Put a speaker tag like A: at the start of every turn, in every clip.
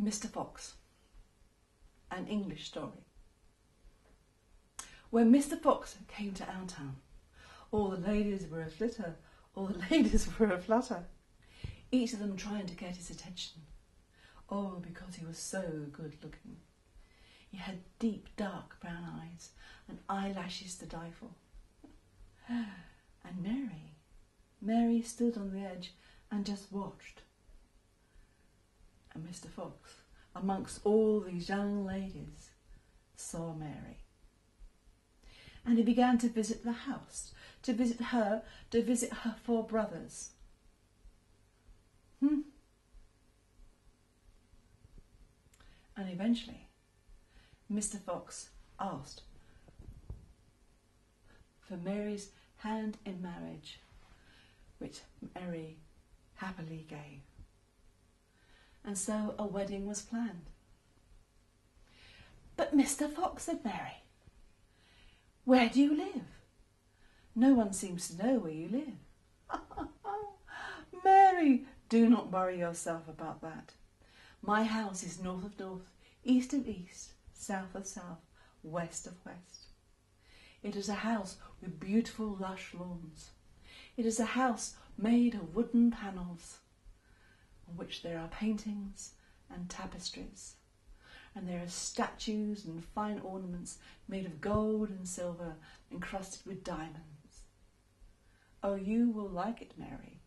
A: Mr. Fox, an English story. When Mr. Fox came to our town, all the ladies were a flitter, all the ladies were a flutter, each of them trying to get his attention. Oh, because he was so good looking. He had deep, dark brown eyes and eyelashes to die for. And Mary stood on the edge and just watched. And Mr. Fox, amongst all these young ladies, saw Mary. And he began to visit the house, to visit her 4 brothers. And eventually, Mr. Fox asked for Mary's hand in marriage, which Mary happily gave. And so a wedding was planned. "But Mr. Fox," said Mary, "where do you live? No one seems to know where you live." "Mary, do not worry yourself about that. My house is north of north, east of east, south of south, west of west. It is a house with beautiful lush lawns. It is a house made of wooden panels, on which there are paintings and tapestries, and there are statues and fine ornaments made of gold and silver encrusted with diamonds. Oh, you will like it, Mary.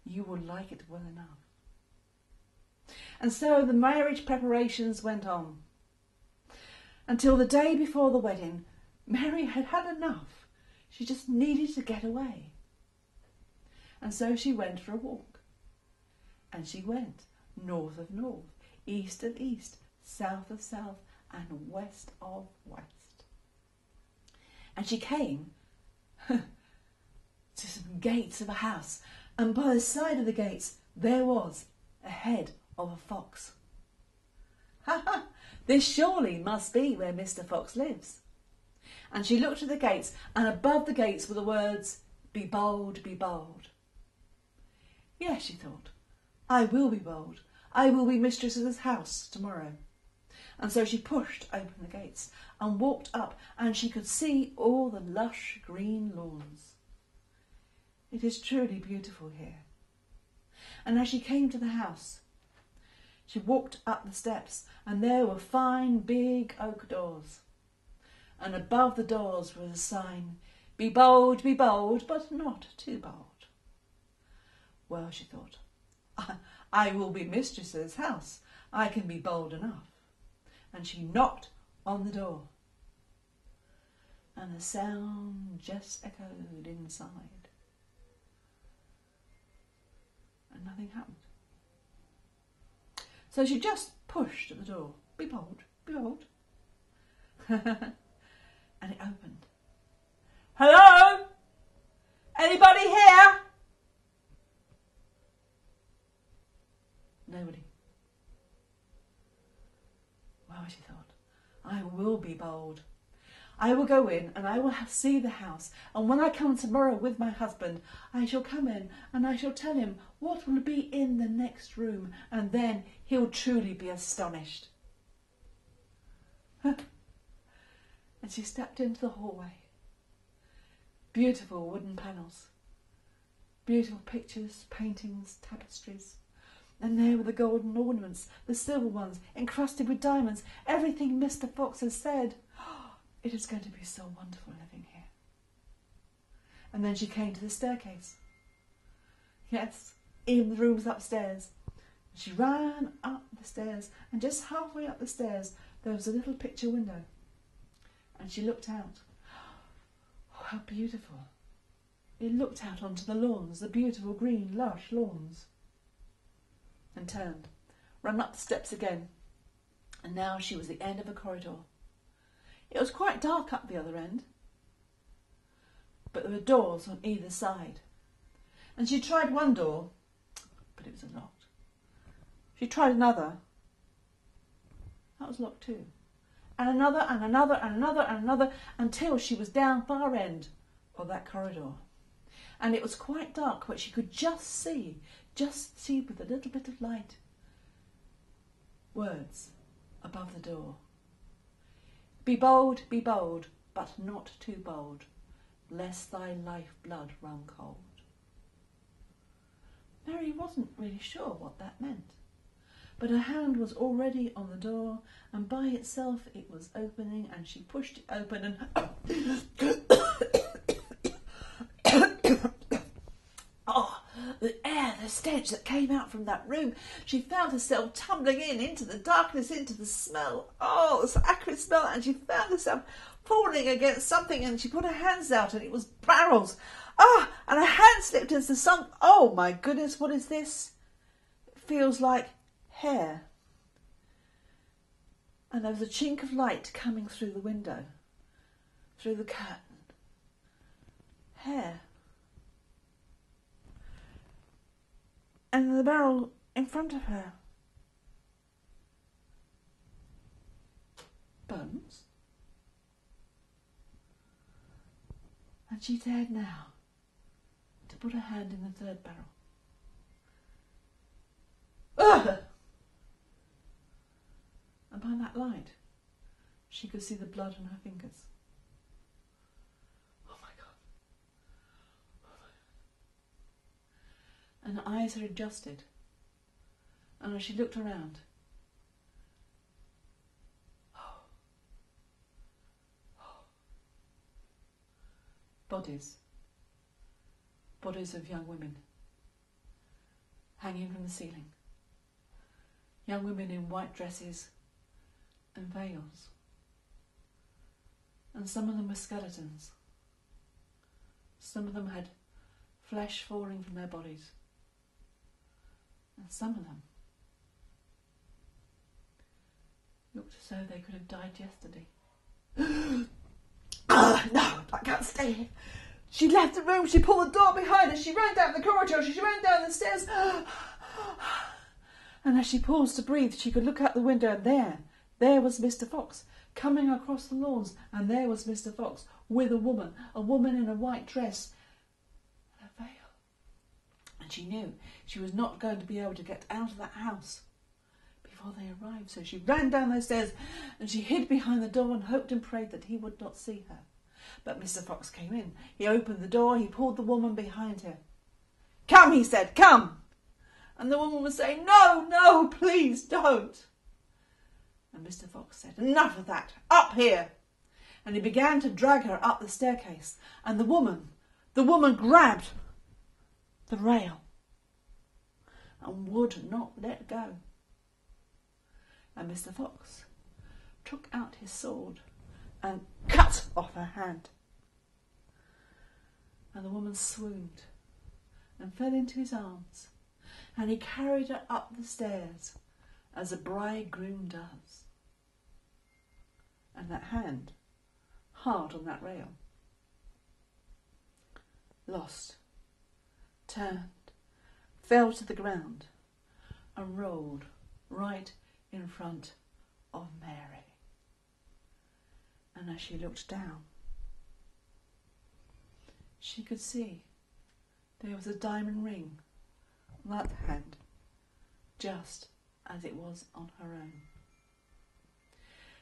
A: You will like it well enough." And so the marriage preparations went on. Until the day before the wedding, Mary had had enough. She just needed to get away. And so she went for a walk. And she went north of north, east of east, south of south, and west of west. And she came to some gates of a house, and by the side of the gates there was a head of a fox. "Ha ha! This surely must be where Mr. Fox lives." And she looked at the gates, and above the gates were the words, "Be bold, be bold." "Yes," she thought, "I will be bold. I will be mistress of this house tomorrow." And so she pushed open the gates and walked up, and she could see all the lush green lawns. It is truly beautiful here. And as she came to the house, she walked up the steps, and there were fine big oak doors. And above the doors was a sign, be bold, but not too bold." Well, she thought, I will be mistress of this house. I can be bold enough." And she knocked on the door. And the sound just echoed inside. And nothing happened. So she just pushed at the door. "Be bold, be bold." And it opened. "Hello? Anybody here?" Nobody. Well, she thought, I will be bold. I will go in and I will see the house, and when I come tomorrow with my husband, I shall come in and I shall tell him what will be in the next room, and then he'll truly be astonished. And she stepped into the hallway. Beautiful wooden panels, beautiful pictures, paintings, tapestries. And there were the golden ornaments, the silver ones, encrusted with diamonds, everything Mr. Fox has said. It is going to be so wonderful living here. And then she came to the staircase. Yes, even the rooms upstairs. She ran up the stairs, and just halfway up the stairs there was a little picture window. And she looked out. Oh, how beautiful. It looked out onto the lawns, the beautiful green, lush lawns. And turned, ran up the steps again, and now she was at the end of a corridor. It was quite dark up the other end, but there were doors on either side. And she tried one door, but it was locked. She tried another. That was locked too. And another, and another, and another, and another, until she was down far end of that corridor. And it was quite dark, but she could just see with a little bit of light, Words above the door. Be bold, but not too bold, lest thy life-blood run cold. Mary wasn't really sure what that meant, but her hand was already on the door, and by itself it was opening, and she pushed it open and oh, the air, the stench that came out from that room. She found herself tumbling into the darkness, into the smell. Oh, this acrid smell, and she found herself falling against something, and she put her hands out, and it was barrels. Ah, and her hand slipped into some. Oh my goodness, what is this? It feels like hair. And there was a chink of light coming through the window, through the curtain. Hair. And the barrel in front of her. Bones. And she dared now to put her hand in the third barrel. Ugh! And by that light, she could see the blood on her fingers. Oh my God. And her eyes had adjusted. And as she looked around, bodies of young women hanging from the ceiling. Young women in white dresses and veils. And some of them were skeletons. Some of them had flesh falling from their bodies. And some of them looked as though they could have died yesterday. No, I can't stay here. She left the room, she pulled the door behind her, she ran down the corridor, she ran down the stairs. And as she paused to breathe, she could look out the window, and there was Mr. Fox coming across the lawns, and there was Mr. Fox with a woman in a white dress and a veil. And she knew she was not going to be able to get out of that house before they arrived. So she ran down those stairs and she hid behind the door and hoped and prayed that he would not see her. But Mr. Fox came in. He opened the door, he pulled the woman behind him. "Come," he said, "come." And the woman was saying, "No, no, please don't." And Mr. Fox said, "Enough of that, up here." And he began to drag her up the staircase. And the woman grabbed the rail and would not let go. And Mr. Fox took out his sword and cut off her hand. And the woman swooned and fell into his arms, and he carried her up the stairs as a bridegroom does. And that hand, hard on that rail, lost, turned, fell to the ground, and rolled right in front of Mary. And as she looked down, she could see there was a diamond ring on that hand, just as it was on her own.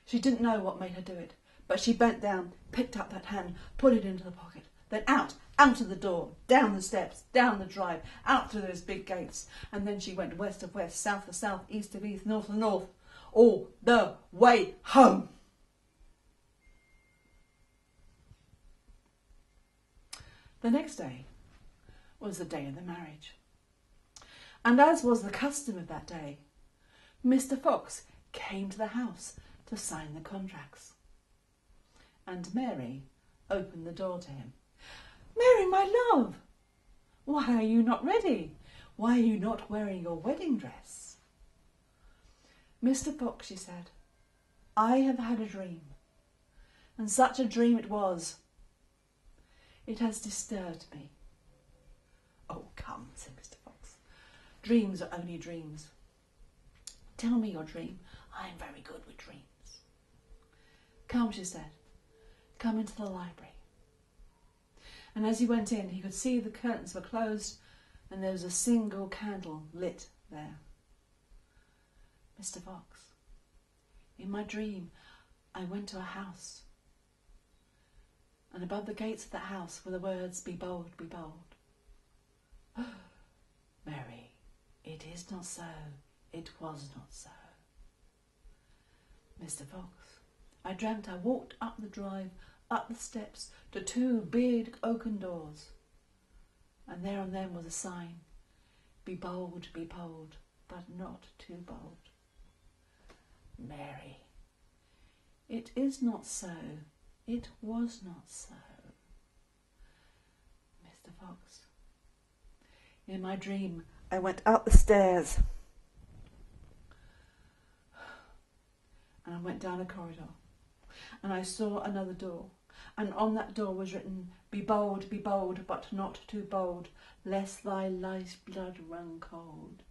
A: She didn't know what made her do it, but she bent down, picked up that hand, put it into the pocket, then out of the door, down the steps, down the drive, out through those big gates, and then she went west of west, south of south, east of east, north of north, all the way home. The next day was the day of the marriage. And as was the custom of that day, Mr. Fox came to the house to sign the contracts. And Mary opened the door to him. "Mary, my love, why are you not ready? Why are you not wearing your wedding dress?" "Mr. Fox," she said, "I have had a dream, and such a dream it was. It has disturbed me." "Oh, come," said Mr. Fox. "Dreams are only dreams. Tell me your dream. I am very good with dreams." "Come," she said. "Come into the library." And as he went in, he could see the curtains were closed and there was a single candle lit there. "Mr. Fox, In my dream, I went to a house, and above the gates of that house were the words, "Be bold, be bold." Mary, it is not so. It was not so. Mr. Fox, I dreamt I walked up the drive, up the steps, to 2 big oaken doors, and there on them was a sign, "Be bold, but not too bold." Mary, it is not so. It was not so. Mr. Fox, in my dream, I went up the stairs and I went down a corridor and I saw another door, and on that door was written, be bold, but not too bold, lest thy life's blood run cold."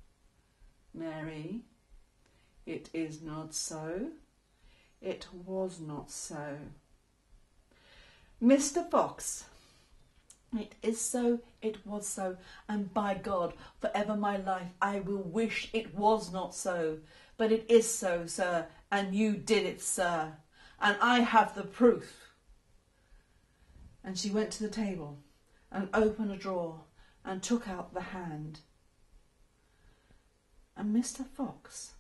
A: Mary, it is not so. It was not so. Mr. Fox, it is so, it was so, and by God, forever my life, I will wish it was not so. But it is so, sir, and you did it, sir, and I have the proof. And she went to the table and opened a drawer and took out the hand. And Mr. Fox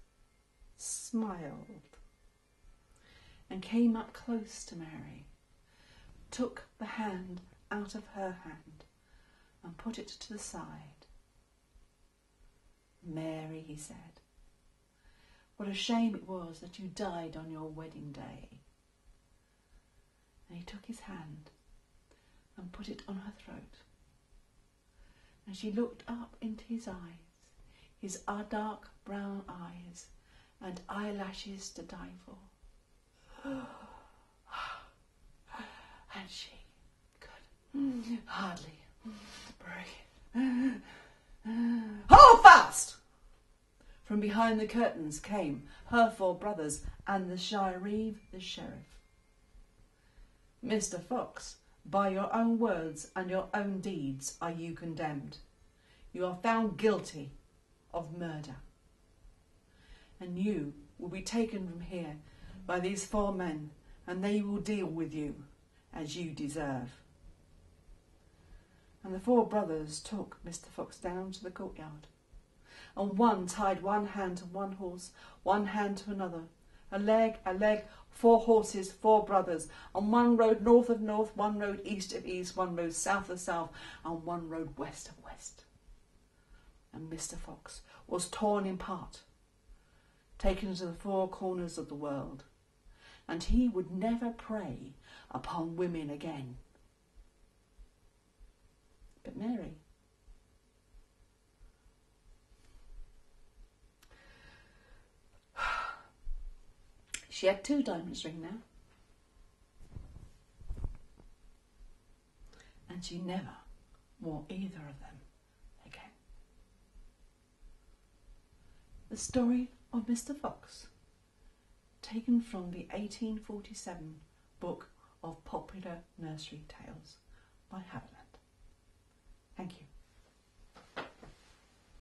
A: smiled and came up close to Mary, took the hand out of her hand and put it to the side. "Mary," he said, "what a shame it was that you died on your wedding day." And he took his hand and put it on her throat. And she looked up into his eyes, his dark brown eyes, and eyelashes to die for. And she could hardly breathe. "Hold fast!" From behind the curtains came her 4 brothers and the shireen, the sheriff. "Mr. Fox, by your own words and your own deeds are you condemned. You are found guilty of murder, and you will be taken from here by these 4 men, and they will deal with you as you deserve." And the 4 brothers took Mr. Fox down to the courtyard, and one tied one hand to one horse, one hand to another, a leg, 4 horses, 4 brothers, and one rode north of north, one rode east of east, one rode south of south, and one rode west of west. And Mr. Fox was torn in part, taken to the 4 corners of the world, and he would never prey upon women again. But Mary, she had 2 diamond rings now, and she never wore either of them again. The story of Mr. Fox, taken from the 1847 book of Popular Nursery Tales by Haviland. Thank you.